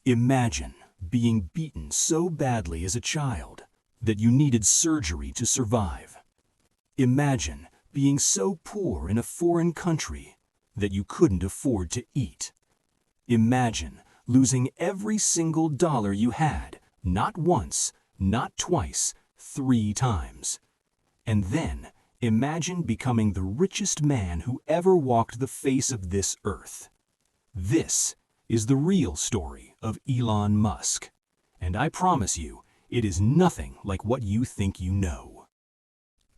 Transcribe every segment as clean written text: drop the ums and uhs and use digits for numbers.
Imagine being beaten so badly as a child that you needed surgery to survive. Imagine being so poor in a foreign country that you couldn't afford to eat. Imagine losing every single dollar you had, not once, not twice, 3 times. And then imagine becoming the richest man who ever walked the face of this earth. This is the real story of Elon Musk. And I promise you, it is nothing like what you think you know.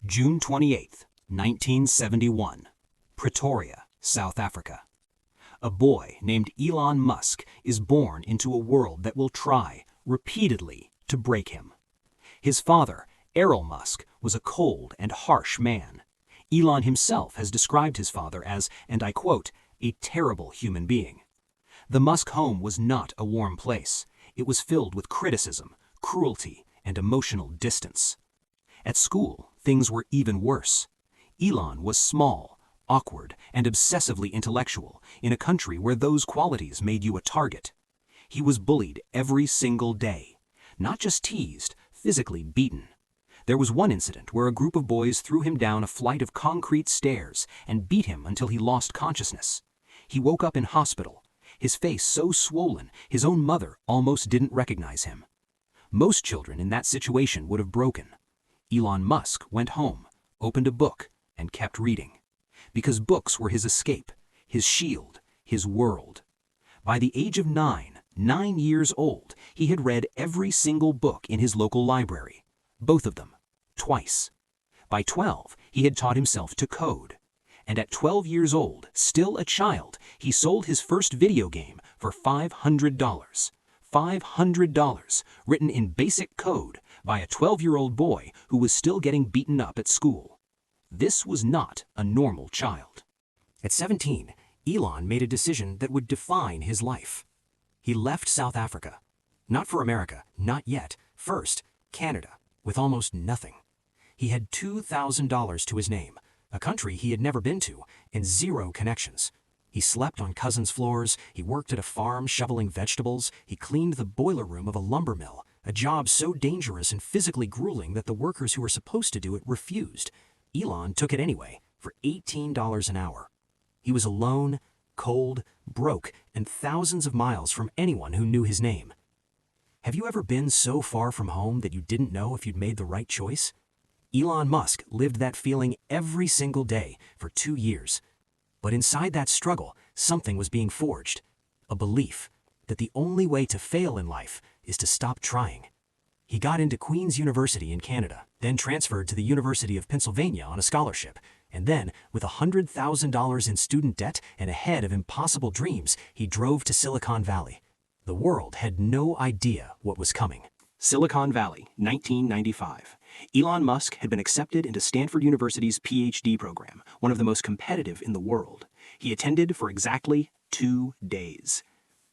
June 28, 1971, Pretoria, South Africa. A boy named Elon Musk is born into a world that will try, repeatedly, to break him. His father, Elon Musk, was a cold and harsh man. Elon himself has described his father as, and I quote, "a terrible human being." The Musk home was not a warm place. It was filled with criticism, cruelty, and emotional distance. At school, things were even worse. Elon was small, awkward, and obsessively intellectual in a country where those qualities made you a target. He was bullied every single day. Not just teased, physically beaten. There was one incident where a group of boys threw him down a flight of concrete stairs and beat him until he lost consciousness. He woke up in hospital, his face so swollen his own mother almost didn't recognize him. Most children in that situation would have broken. Elon Musk went home, opened a book, and kept reading. Because books were his escape, his shield, his world. By the age of 9 years old, he had read every single book in his local library, both of them, twice. By 12, he had taught himself to code. And at 12 years old, still a child, he sold his first video game for $500. $500, written in basic code by a 12-year-old boy who was still getting beaten up at school. This was not a normal child. At 17, Elon made a decision that would define his life. He left South Africa. Not for America, not yet. First, Canada, with almost nothing. He had $2,000 to his name, a country he had never been to, and 0 connections. He slept on cousins' floors, he worked at a farm shoveling vegetables, he cleaned the boiler room of a lumber mill, a job so dangerous and physically grueling that the workers who were supposed to do it refused. Elon took it anyway, for $18 an hour. He was alone, cold, broke, and thousands of miles from anyone who knew his name. Have you ever been so far from home that you didn't know if you'd made the right choice? Elon Musk lived that feeling every single day for 2 years. But inside that struggle, something was being forged. A belief that the only way to fail in life is to stop trying. He got into Queen's University in Canada, then transferred to the University of Pennsylvania on a scholarship, and then, with $100,000 in student debt and a head of impossible dreams, he drove to Silicon Valley. The world had no idea what was coming. Silicon Valley, 1995. Elon Musk had been accepted into Stanford University's PhD program, one of the most competitive in the world. He attended for exactly 2 days.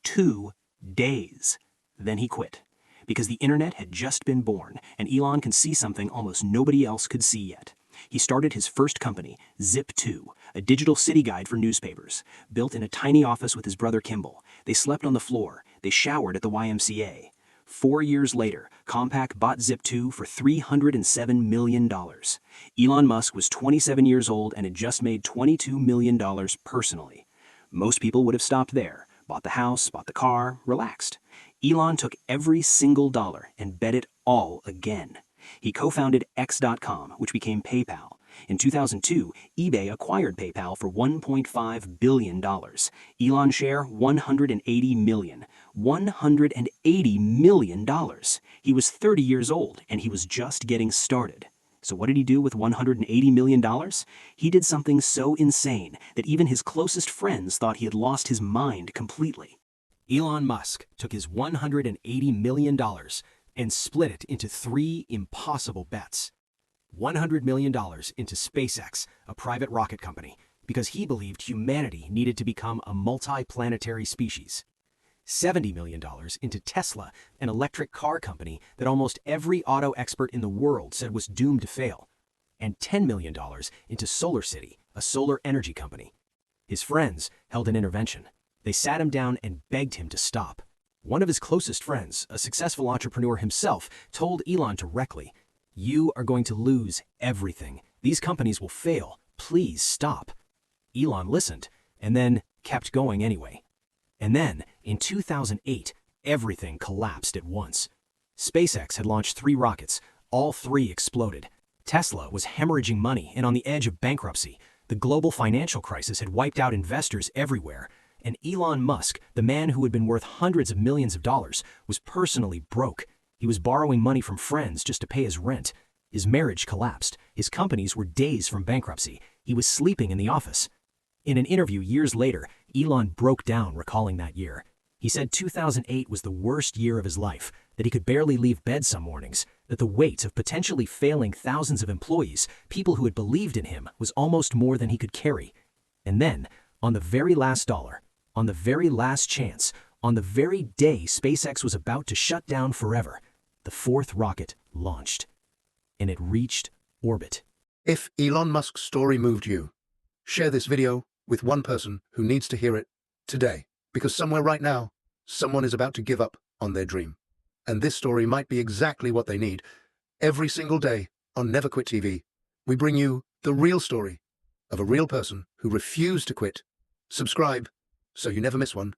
2 days. Then he quit. Because the internet had just been born, and Elon could see something almost nobody else could see yet. He started his first company, Zip2, a digital city guide for newspapers. Built in a tiny office with his brother Kimball. They slept on the floor. They showered at the YMCA. 4 years later, Compaq bought Zip2 for $307 million. Elon Musk was 27 years old and had just made $22 million personally. Most people would have stopped there, bought the house, bought the car, relaxed. Elon took every single dollar and bet it all again. He co-founded X.com, which became PayPal. In 2002, eBay acquired PayPal for $1.5 billion. Elon's share, $180 million. $180 million. He was 30 years old, and he was just getting started. So what did he do with $180 million? He did something so insane that even his closest friends thought he had lost his mind completely. Elon Musk took his $180 million and split it into 3 impossible bets. $100 million into SpaceX, a private rocket company, because he believed humanity needed to become a multi-planetary species. $70 million into Tesla, an electric car company that almost every auto expert in the world said was doomed to fail. And $10 million into SolarCity, a solar energy company. His friends held an intervention. They sat him down and begged him to stop. One of his closest friends, a successful entrepreneur himself, told Elon directly, "You are going to lose everything. These companies will fail. Please stop." Elon listened, and then kept going anyway. And then, in 2008, everything collapsed at once. SpaceX had launched 3 rockets. All 3 exploded. Tesla was hemorrhaging money and on the edge of bankruptcy. The global financial crisis had wiped out investors everywhere. And Elon Musk, the man who had been worth hundreds of millions of dollars, was personally broke. He was borrowing money from friends just to pay his rent. His marriage collapsed. His companies were days from bankruptcy. He was sleeping in the office. In an interview years later, Elon broke down recalling that year. He said 2008 was the worst year of his life, that he could barely leave bed some mornings, that the weight of potentially failing thousands of employees, people who had believed in him, was almost more than he could carry. And then, on the very last dollar, on the very last chance, on the very day SpaceX was about to shut down forever, the 4th rocket launched. And it reached orbit. If Elon Musk's story moved you, share this video with one person who needs to hear it today, because somewhere right now, someone is about to give up on their dream. And this story might be exactly what they need. Every single day on NeverQuitTV, we bring you the real story of a real person who refused to quit. Subscribe so you never miss one.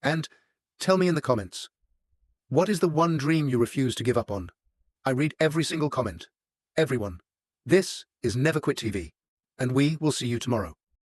And tell me in the comments, what is the one dream you refuse to give up on? I read every single comment. Everyone. This is NeverQuitTV, and we will see you tomorrow.